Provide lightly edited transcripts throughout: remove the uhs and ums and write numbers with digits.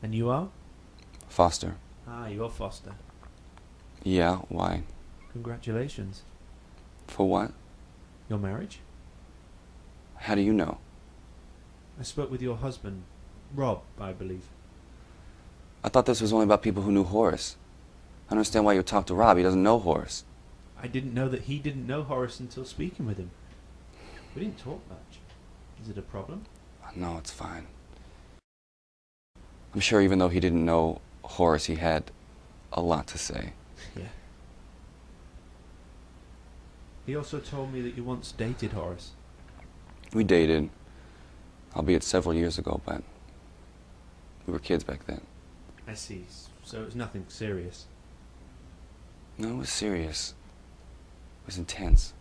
And you are? Foster. Ah, you're Foster. Yeah, why? Congratulations. For what? Your marriage? How do you know? I spoke with your husband, Rob, I believe. I thought this was only about people who knew Horace. I don't understand why you talk to Rob. He doesn't know Horace. I didn't know that he didn't know Horace until speaking with him. We didn't talk much. Is it a problem? No, it's fine. I'm sure even though he didn't know Horace, he had a lot to say. Yeah. He also told me that you once dated Horace. We dated, albeit several years ago, but we were kids back then. I see. So it was nothing serious. No, it was serious. It was intense.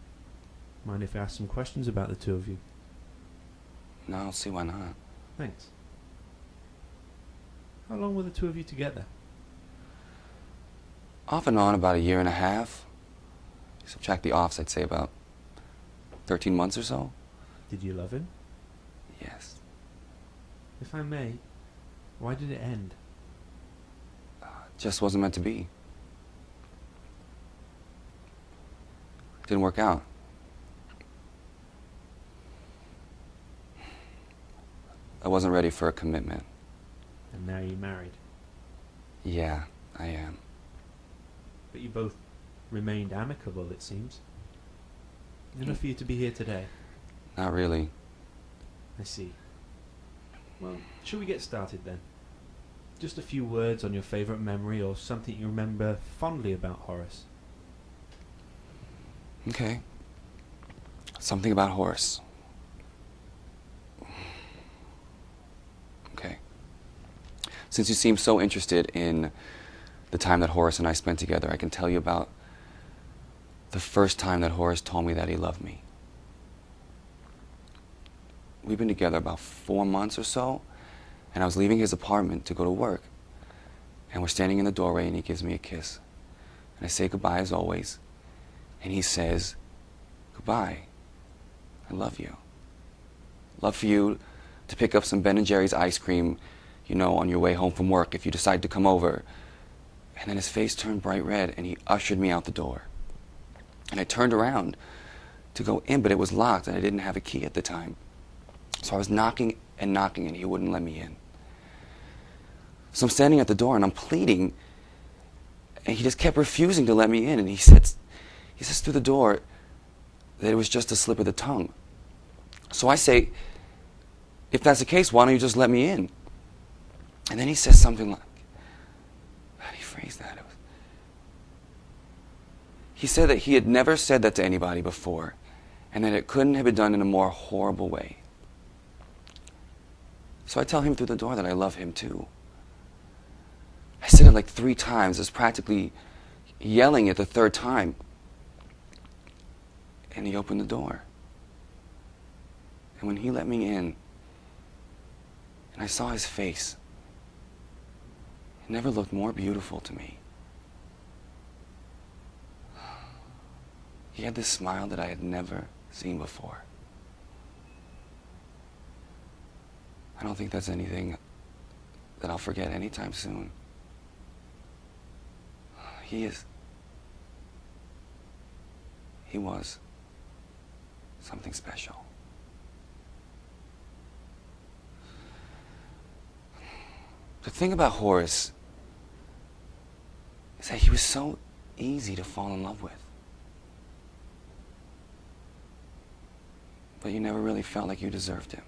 Mind if I ask some questions about the two of you? No, I don't see why not. Thanks. How long were the two of you together? Off and on about a year and a half. Subtract the offs, I'd say about 13 months or so. Did you love him? Yes. If I may, why did it end? Just wasn't meant to be. Didn't work out. I wasn't ready for a commitment. And now you're married. Yeah, I am. But you both remained amicable, it seems. Enough for you to be here today. Not really. I see. Well, shall we get started then? Just a few words on your favourite memory or something you remember fondly about Horace. Okay. Something about Horace. Okay. Since you seem so interested in the time that Horace and I spent together, I can tell you about the first time that Horace told me that he loved me. We've been together about 4 months or so, and I was leaving his apartment to go to work. And we're standing in the doorway, and he gives me a kiss. And I say goodbye as always. And he says, "Goodbye. I love you. Love for you to pick up some Ben & Jerry's ice cream, you know, on your way home from work if you decide to come over." And then his face turned bright red, and he ushered me out the door. And I turned around to go in, but it was locked, and I didn't have a key at the time. So I was knocking, and he wouldn't let me in. So I'm standing at the door, and I'm pleading, and he just kept refusing to let me in. And he says through the door that it was just a slip of the tongue. So I say, "If that's the case, why don't you just let me in?" And then he says something like, how do you phrase that? He said that he had never said that to anybody before, and that it couldn't have been done in a more horrible way. So I tell him through the door that I love him too. I said it like 3 times. I was practically yelling it the 3rd time. And he opened the door. And when he let me in, and I saw his face, it never looked more beautiful to me. He had this smile that I had never seen before. I don't think that's anything that I'll forget anytime soon. He was something special. The thing about Horace is that he was so easy to fall in love with. But you never really felt like you deserved him.